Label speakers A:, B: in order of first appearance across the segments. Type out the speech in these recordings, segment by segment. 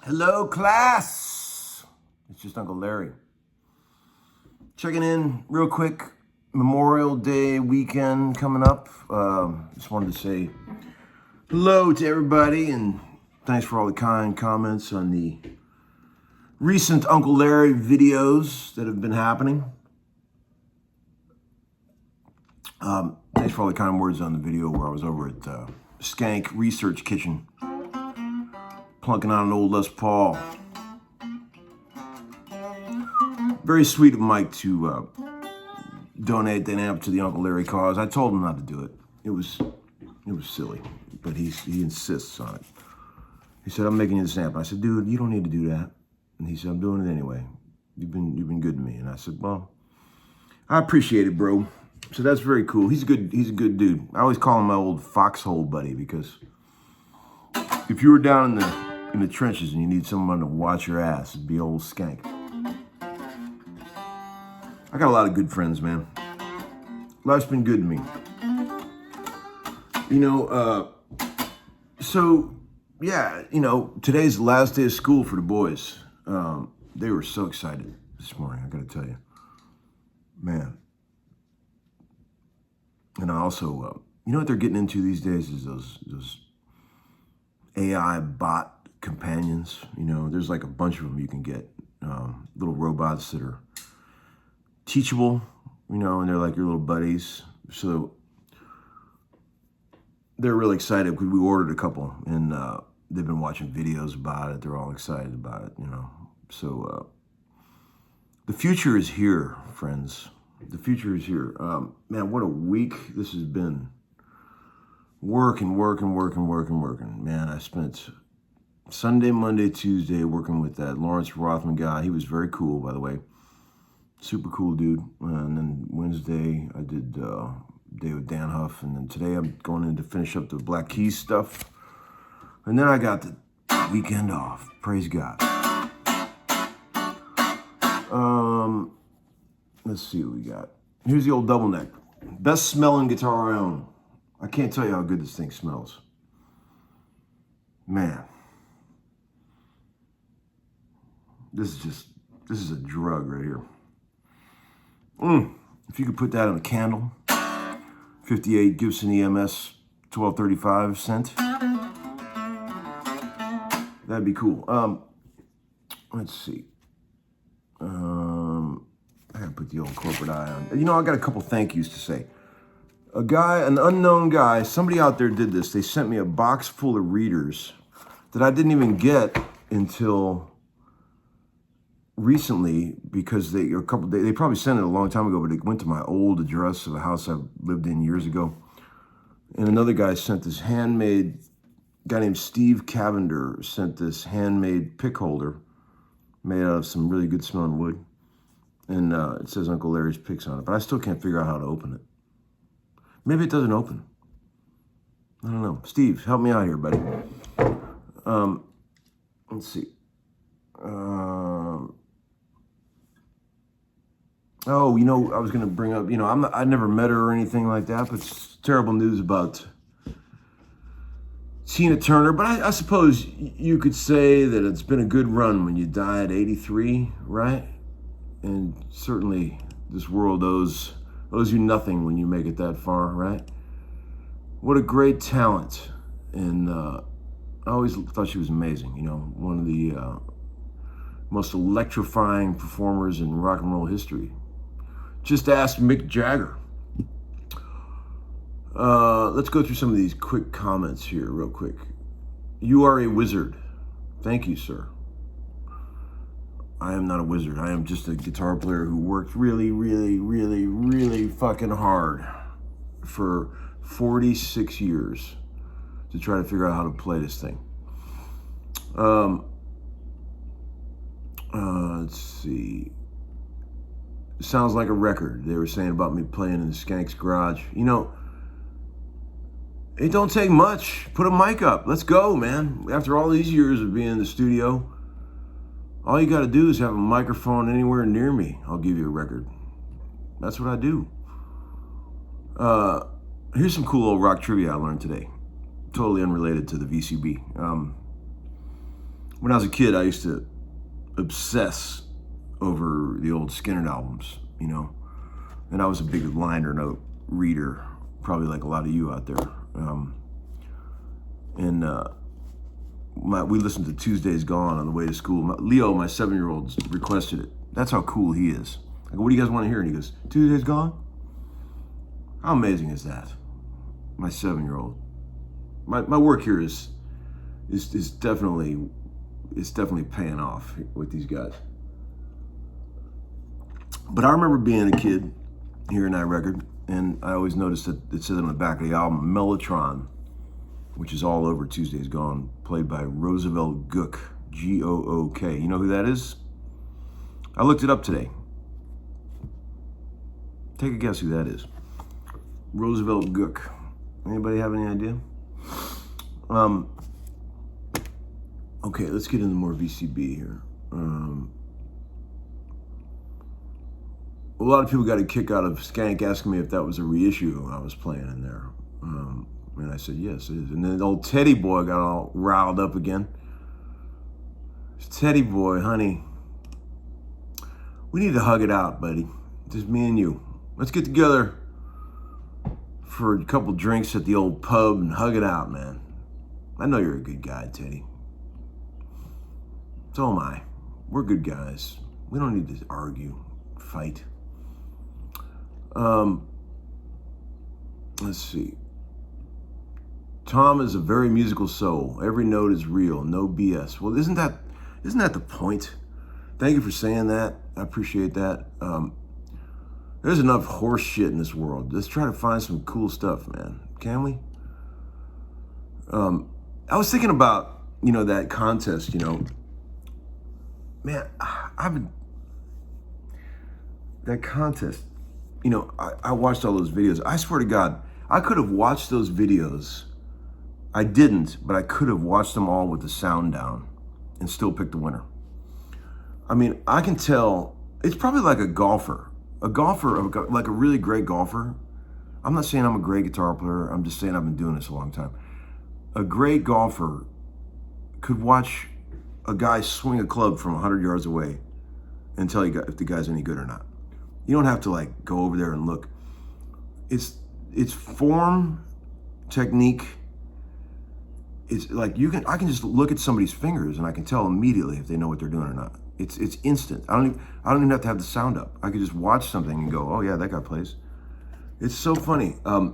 A: Hello, class. It's just Uncle Larry. Checking in real quick. Memorial Day weekend coming up. Just wanted to say hello to everybody and thanks for all the kind comments on the recent Uncle Larry videos that have been happening. Thanks for all the kind words on the video where I was over at Skank Research Kitchen, plunking on an old Les Paul. Very sweet of Mike to donate the amp to the Uncle Larry cause. I told him not to do it. It was silly, but he insists on it. He said, I'm making you this amp. I said, dude, you don't need to do that. And he said, I'm doing it anyway. You've been good to me. And I said, well, I appreciate it, bro. So that's very cool. He's a good dude. I always call him my old foxhole buddy, because if you were down in the trenches and you need someone to watch your ass, it'd be old Skank. I got a lot of good friends, man. Life's been good to me. So yeah, today's the last day of school for the boys. They were so excited this morning, I gotta tell you. Man. And I also, what they're getting into these days is those AI bot companions. There's like a bunch of them you can get. Little robots that are teachable, and they're like your little buddies. So they're really excited because we ordered a couple, and they've been watching videos about it. They're all excited about it, So the future is here, friends. The future is here. Man, what a week this has been. Working. Man, I spent Sunday, Monday, Tuesday working with that Lawrence Rothman guy. He was very cool, by the way. Super cool dude. And then Wednesday, I did day with Dan Huff. And then today, I'm going in to finish up the Black Keys stuff. And then I got the weekend off. Praise God. Let's see what we got. Here's the old double neck. Best smelling guitar I own. I can't tell you how good this thing smells. Man. This is a drug right here. If you could put that on a candle. 58 Gibson EMS 1235 cent. That'd be cool. Let's see. I gotta put the old corporate eye on. I got a couple thank yous to say. An unknown guy, somebody out there did this. They sent me a box full of readers that I didn't even get until recently, because they probably sent it a long time ago, but it went to my old address of a house I lived in years ago. And another guy sent this handmade, guy named Steve Cavender sent this handmade pick holder made out of some really good smelling wood. And it says Uncle Larry's Picks on it, but I still can't figure out how to open it. Maybe it doesn't open. I don't know. Steve, help me out here, buddy. Let's see. I was going to bring up, I never met her or anything like that, but it's terrible news about Tina Turner. But I suppose you could say that it's been a good run when you die at 83, right? And certainly this world owes you nothing when you make it that far, right? What a great talent. And I always thought she was amazing. One of the most electrifying performers in rock and roll history. Just ask Mick Jagger. Let's go through some of these quick comments here real quick. You are a wizard. Thank you, sir. I am not a wizard. I am just a guitar player who worked really, really, really, really fucking hard for 46 years to try to figure out how to play this thing. Let's see. It sounds like a record. They were saying about me playing in the Skank's garage. It don't take much. Put a mic up. Let's go, man. After all these years of being in the studio, all you got to do is have a microphone anywhere near me. I'll give you a record. That's what I do. Here's some cool old rock trivia I learned today. Totally unrelated to the VCB. When I was a kid, I used to obsess over the old Skinner albums, and I was a big liner note reader, probably like a lot of you out there. We listened to Tuesday's Gone on the way to school. Leo, my 7-year-old, requested it. That's how cool he is. I go, what do you guys want to hear? And he goes, Tuesday's Gone? How amazing is that? My 7-year-old. My work here is definitely paying off with these guys. But I remember being a kid here in that record. And I always noticed that it said on the back of the album, Mellotron, which is all over Tuesday's Gone, played by Roosevelt Gook, G-O-O-K. You know who that is? I looked it up today. Take a guess who that is. Roosevelt Gook. Anybody have any idea? Okay, let's get into more VCB here. A lot of people got a kick out of Skank asking me if that was a reissue I was playing in there. And I said, yes, it is. And then old Teddy Boy got all riled up again. Teddy Boy, honey, we need to hug it out, buddy. Just me and you. Let's get together for a couple drinks at the old pub and hug it out, man. I know you're a good guy, Teddy. So am I. We're good guys. We don't need to argue, fight. Let's see. Tom is a very musical soul. Every note is real, no BS. Well, isn't that the point? Thank you for saying that. I appreciate that. There's enough horse shit in this world. Let's try to find some cool stuff, man. Can we? I was thinking about, that contest, Man, that contest, I watched all those videos. I swear to God, I could have watched those videos. I didn't, but I could have watched them all with the sound down and still picked the winner. I mean, I can tell, it's probably like a golfer, like a really great golfer. I'm not saying I'm a great guitar player. I'm just saying I've been doing this a long time. A great golfer could watch a guy swing a club from 100 yards away and tell you if the guy's any good or not. You don't have to go over there and look. It's form, technique. It's like I can just look at somebody's fingers and I can tell immediately if they know what they're doing or not. It's instant. I don't even have to have the sound up. I could just watch something and go, oh yeah, that guy plays. It's so funny. I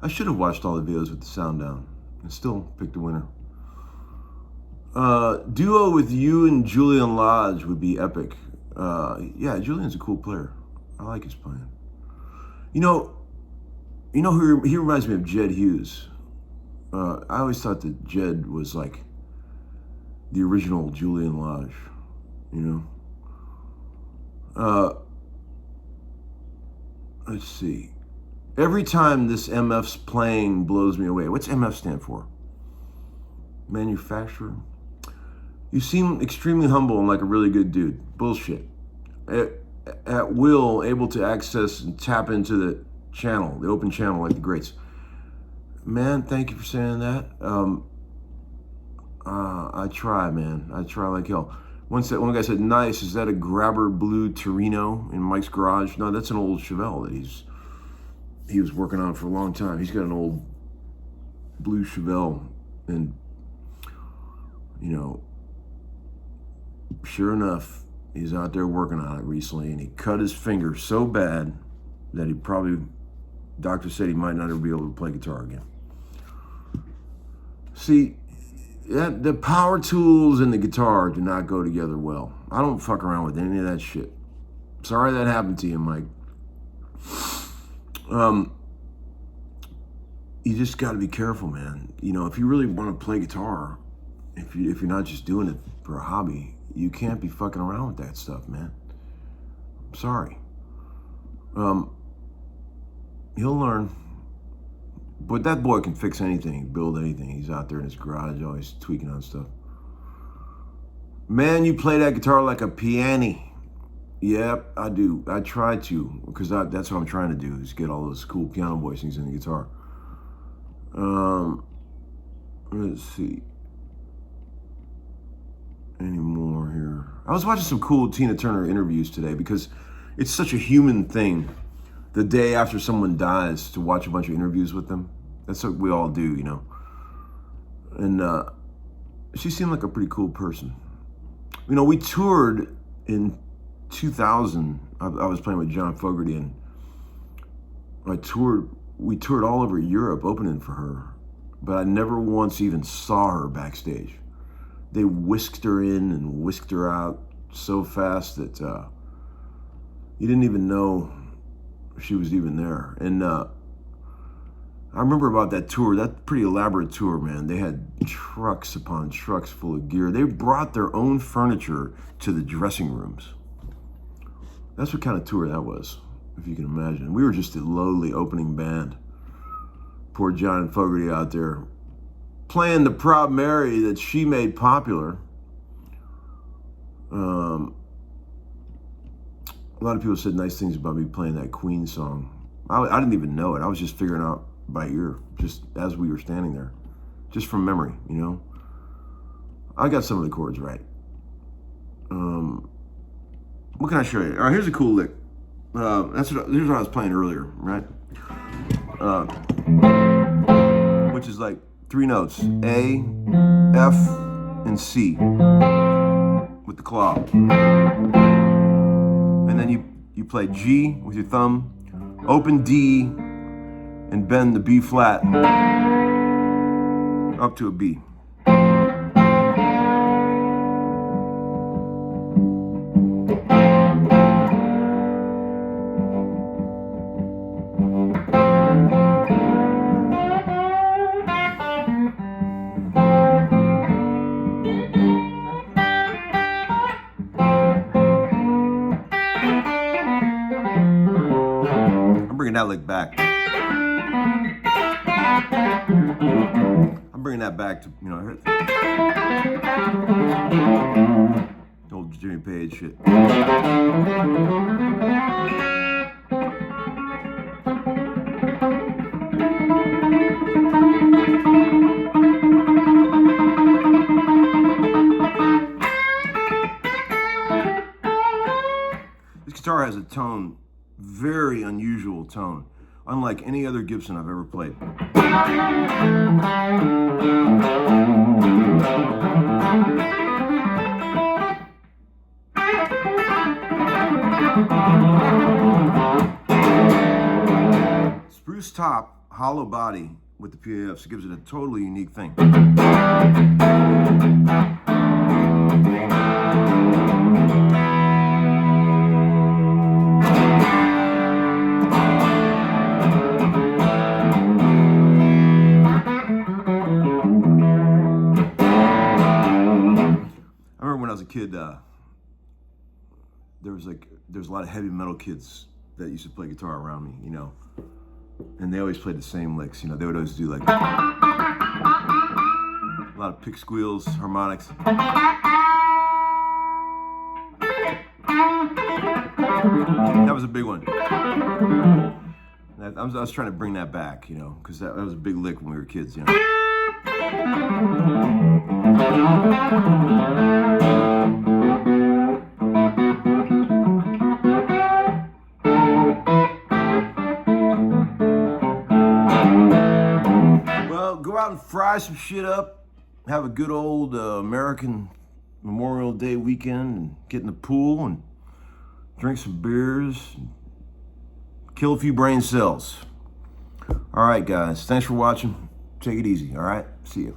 A: should have watched all the videos with the sound down and still picked the winner. Duo with you and Julian Lodge would be epic. Yeah, Julian's a cool player. I like his playing. He reminds me of Jed Hughes. I always thought that Jed was like the original Julian Lodge, Let's see. Every time this MF's playing blows me away. What's MF stand for? Manufacturer? You seem extremely humble and like a really good dude. Bullshit. At will, able to access and tap into the channel, the open channel like the greats. Man, thank you for saying that. I try, man. I try like hell. One guy said, nice, is that a grabber blue Torino in Mike's garage? No, that's an old Chevelle that he was working on for a long time. He's got an old blue Chevelle, and sure enough, he's out there working on it recently, and he cut his finger so bad that doctor said he might not ever be able to play guitar again. See, the power tools and the guitar do not go together well. I don't fuck around with any of that shit. Sorry that happened to you, Mike. You just got to be careful, man. If you really want to play guitar, if you're not just doing it for a hobby, you can't be fucking around with that stuff, man. I'm sorry. He'll learn. But that boy can fix anything, build anything. He's out there in his garage always tweaking on stuff. Man, you play that guitar like a piano. Yep, I do. I try to, because that's what I'm trying to do, is get all those cool piano voicings in the guitar. Let's see. Any more here? I was watching some cool Tina Turner interviews today because it's such a human thing the day after someone dies to watch a bunch of interviews with them. That's what we all do, And she seemed like a pretty cool person. We toured in 2000. I was playing with John Fogerty, and we toured all over Europe opening for her, but I never once even saw her backstage. They whisked her in and whisked her out so fast that You didn't even know she was even there. And I remember about that tour, that pretty elaborate tour, man. They had trucks upon trucks full of gear. They brought their own furniture to the dressing rooms. That's what kind of tour that was, if you can imagine. We were just a lowly opening band. Poor John and Fogerty out there playing the Proud Mary that she made popular. A lot of people said nice things about me playing that Queen song. I didn't even know it. I was just figuring out by ear, just as we were standing there, just from memory, you know. I got some of the chords right. What can I show you? All right, here's a cool lick. Here's what I was playing earlier, right? Which is like 3 notes: A, F, and C with the claw. And then you play G with your thumb, open D, and bend the B flat up to a B. Bringing that lick back. I'm bringing that back to, you know, old Jimmy Page shit. This guitar has a tone, very unusual tone, unlike any other Gibson I've ever played. Spruce top, hollow body with the PAFs gives it a totally unique thing. When I was a kid, there was a lot of heavy metal kids that used to play guitar around me, you know, and they always played the same licks, you know. They would always do like a lot of pick squeals, harmonics. That was a big one. I was trying to bring that back, you know, because that was a big lick when we were kids, you know. Well, go out and fry some shit up, have a good old American Memorial Day weekend, and get in the pool and drink some beers, and kill a few brain cells. All right, guys, thanks for watching. Take it easy, all right? See you.